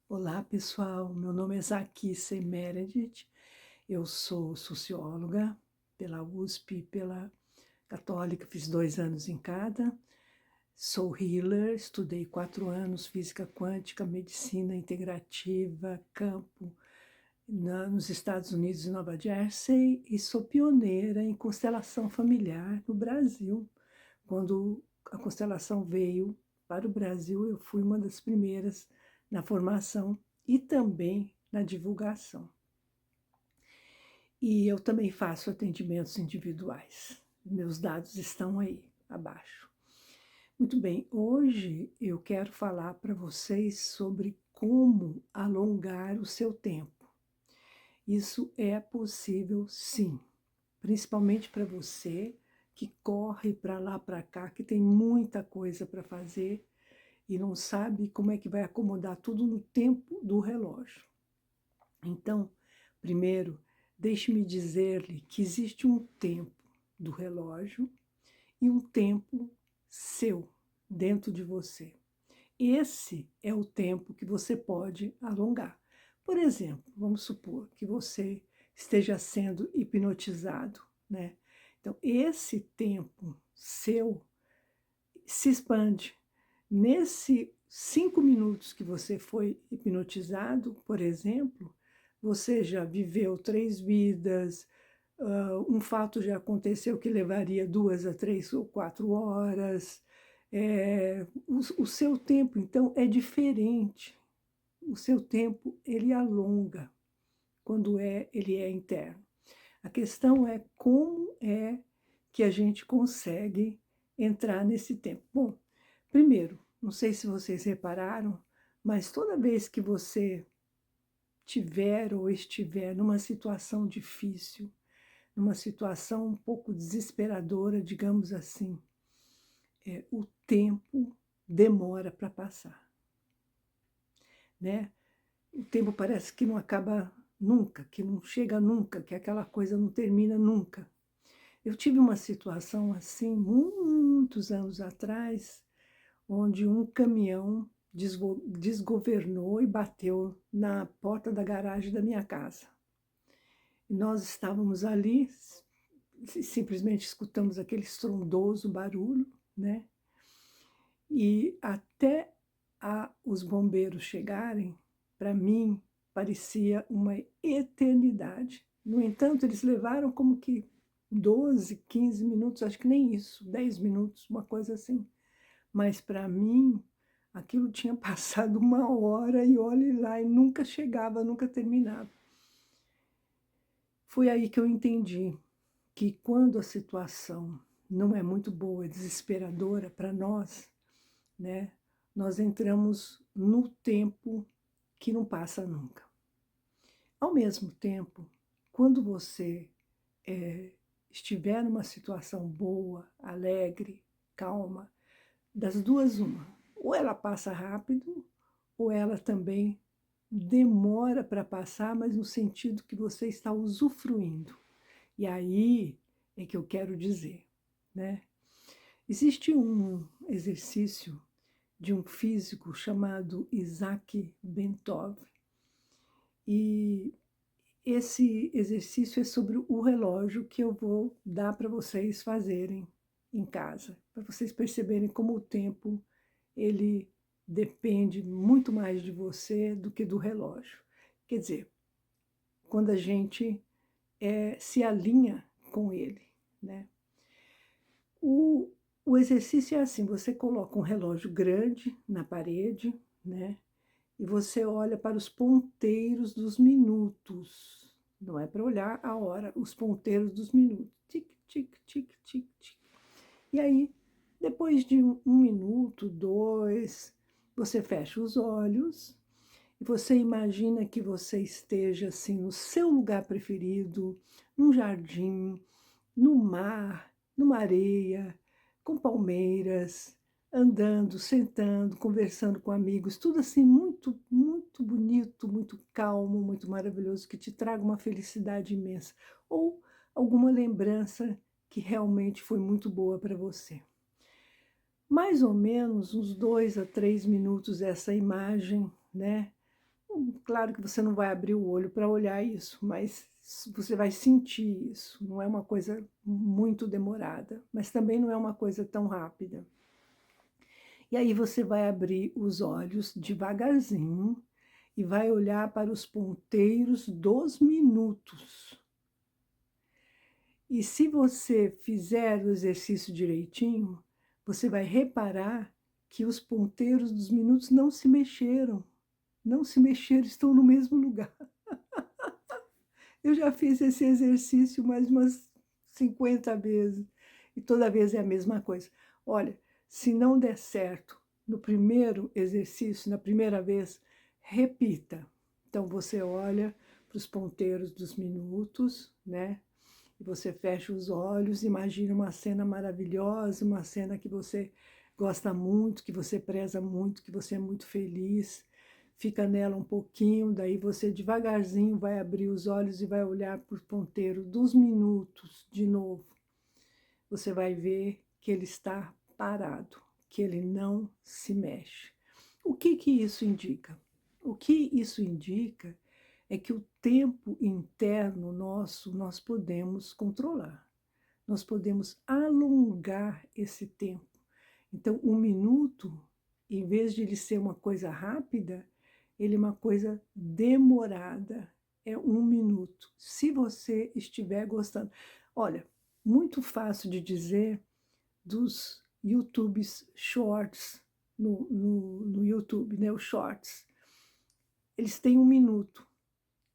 Olá, pessoal. Meu nome é Zakissa Meredith. Eu sou socióloga pela USP e pela Católica, fiz 2 anos em cada. Sou healer, estudei 4 anos física quântica, medicina integrativa, campo nos Estados Unidos e Nova Jersey, e sou pioneira em constelação familiar no Brasil. Quando a constelação veio para o Brasil, eu fui uma das primeiras na formação e também na divulgação. E eu também faço atendimentos individuais. Meus dados estão aí abaixo. Muito bem, hoje eu quero falar para vocês sobre como alongar o seu tempo. Isso é possível, sim, principalmente para você que corre para lá, para cá, que tem muita coisa para fazer e não sabe como é que vai acomodar tudo no tempo do relógio. Então, primeiro, deixe-me dizer-lhe que existe um tempo do relógio e um tempo seu, dentro de você. Esse é o tempo que você pode alongar. Por exemplo, vamos supor que você esteja sendo hipnotizado, né? Então, esse tempo seu se expande. Nesse 5 minutos que você foi hipnotizado, por exemplo, você já viveu 3 vidas, um fato já aconteceu que levaria 2 a 3 ou 4 horas. O seu tempo, então, é diferente. O seu tempo, ele alonga quando ele é interno. A questão é como é que a gente consegue entrar nesse tempo. Bom, primeiro, não sei se vocês repararam, mas toda vez que você tiver ou estiver numa situação difícil, numa situação um pouco desesperadora, digamos assim, o tempo demora para passar, né? O tempo parece que não acaba nunca, que não chega nunca, que aquela coisa não termina nunca. Eu tive uma situação assim, muitos anos atrás, onde um caminhão desgovernou e bateu na porta da garagem da minha casa. E nós estávamos ali, simplesmente escutamos aquele estrondoso barulho, né? E até os bombeiros chegarem, para mim, parecia uma eternidade. No entanto, eles levaram como que 12, 15 minutos, acho que nem isso, 10 minutos, uma coisa assim. Mas para mim, aquilo tinha passado 1 hora e olhe lá, e nunca chegava, nunca terminava. Foi aí que eu entendi que quando a situação não é muito boa, é desesperadora para nós, né, nós entramos no tempo que não passa nunca. Ao mesmo tempo, quando você estiver numa situação boa, alegre, calma, das duas uma, ou ela passa rápido, ou ela também demora para passar, mas no sentido que você está usufruindo. E aí é que eu quero dizer, né? Existe um exercício de um físico chamado Isaac Bentov, e esse exercício é sobre o relógio que eu vou dar para vocês fazerem em casa, para vocês perceberem como o tempo ele depende muito mais de você do que do relógio. Quer dizer, quando a gente se alinha com ele, né? O, o exercício é assim: você coloca um relógio grande na parede, né? E você olha para os ponteiros dos minutos. Não é para olhar a hora, os ponteiros dos minutos. Tic, tic, tic, tic, tic. E aí, depois de 1 minuto, 2, você fecha os olhos e você imagina que você esteja assim no seu lugar preferido, num jardim, no mar, numa areia, com palmeiras, andando, sentando, conversando com amigos, tudo assim muito, muito bonito, muito calmo, muito maravilhoso, que te traga uma felicidade imensa, ou alguma lembrança que realmente foi muito boa para você. Mais ou menos uns 2 a 3 minutos essa imagem, né, Claro que você não vai abrir o olho para olhar isso, mas você vai sentir isso. Não é uma coisa muito demorada, mas também não é uma coisa tão rápida. E aí você vai abrir os olhos devagarzinho e vai olhar para os ponteiros dos minutos. E se você fizer o exercício direitinho, você vai reparar que os ponteiros dos minutos não se mexeram. Não se mexeram, estão no mesmo lugar. Eu já fiz esse exercício mais umas 50 vezes, e toda vez é a mesma coisa. Olha, se não der certo no primeiro exercício, na primeira vez, repita. Então você olha para os ponteiros dos minutos, né? E você fecha os olhos, imagina uma cena maravilhosa, uma cena que você gosta muito, que você preza muito, que você é muito feliz. Fica nela um pouquinho, daí você devagarzinho vai abrir os olhos e vai olhar para o ponteiro dos minutos de novo. Você vai ver que ele está parado, que ele não se mexe. O que que isso indica? O que isso indica é que o tempo interno nosso nós podemos controlar. Nós podemos alongar esse tempo. Então, um minuto, em vez de ele ser uma coisa rápida, ele é uma coisa demorada. É um minuto. Se você estiver gostando. Olha, muito fácil de dizer dos YouTubes Shorts, no YouTube, né? Os Shorts. Eles têm um minuto.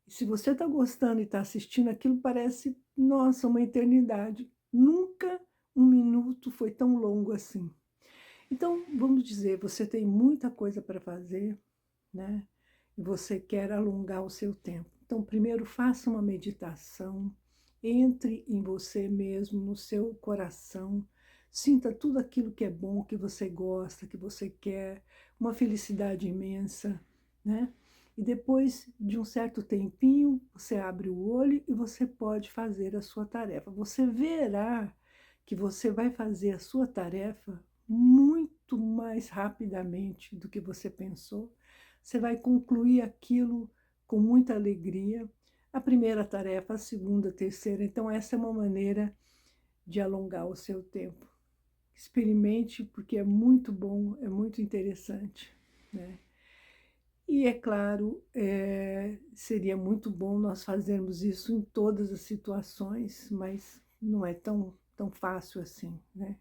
Se você está gostando e está assistindo, aquilo parece, nossa, uma eternidade. Nunca um minuto foi tão longo assim. Então, vamos dizer, você tem muita coisa para fazer, né? E você quer alongar o seu tempo. Então, primeiro, faça uma meditação, entre em você mesmo, no seu coração, sinta tudo aquilo que é bom, que você gosta, que você quer, uma felicidade imensa, né? E depois de um certo tempinho, você abre o olho e você pode fazer a sua tarefa. Você verá que você vai fazer a sua tarefa muito mais rapidamente do que você pensou. Você vai concluir aquilo com muita alegria. A primeira tarefa, a segunda, a terceira. Então, essa é uma maneira de alongar o seu tempo. Experimente, porque é muito bom, é muito interessante, né? E, é claro, seria muito bom nós fazermos isso em todas as situações, mas não é tão fácil assim, né?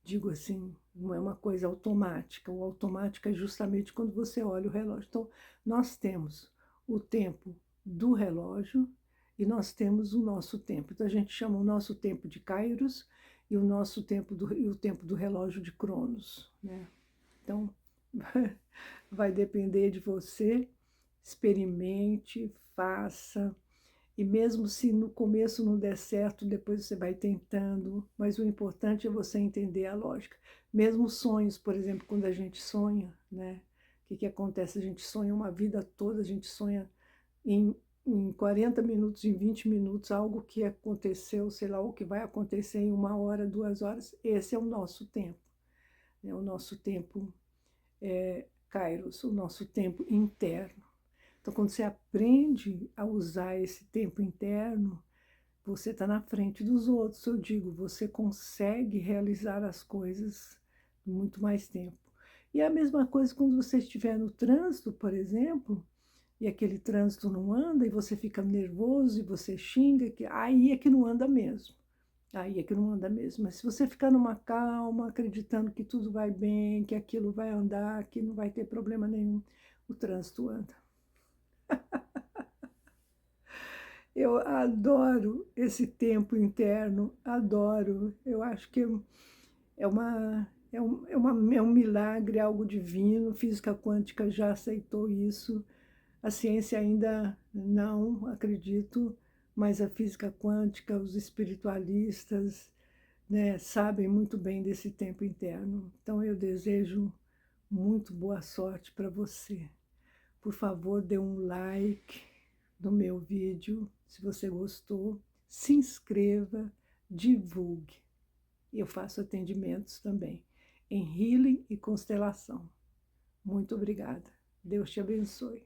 Digo assim, não é uma coisa automática. O automático é justamente quando você olha o relógio. Então, nós temos o tempo do relógio e nós temos o nosso tempo. Então, a gente chama o nosso tempo de Kairos e o tempo do relógio de Cronos, né? Então, vai depender de você. Experimente, faça. E mesmo se no começo não der certo, depois você vai tentando, mas o importante é você entender a lógica. Mesmo sonhos, por exemplo, quando a gente sonha, né? O que acontece? A gente sonha uma vida toda, a gente sonha em 40 minutos, em 20 minutos, algo que aconteceu, sei lá, o que vai acontecer em 1 hora, 2 horas. Esse é o nosso tempo, né? O nosso tempo Kairos, o nosso tempo interno. Então, quando você aprende a usar esse tempo interno, você está na frente dos outros, eu digo, você consegue realizar as coisas em muito mais tempo. E é a mesma coisa quando você estiver no trânsito, por exemplo, e aquele trânsito não anda, e você fica nervoso, e você xinga, aí é que não anda mesmo. Aí é que não anda mesmo. Mas se você ficar numa calma, acreditando que tudo vai bem, que aquilo vai andar, que não vai ter problema nenhum, o trânsito anda. Eu adoro esse tempo interno, adoro. Eu acho que é um milagre, algo divino. Física quântica já aceitou isso. A ciência ainda não, acredito, mas a física quântica, os espiritualistas, né, sabem muito bem desse tempo interno. Então eu desejo muito boa sorte para você. Por favor, dê um like no meu vídeo, se você gostou, se inscreva, divulgue. Eu faço atendimentos também em healing e constelação. Muito obrigada. Deus te abençoe.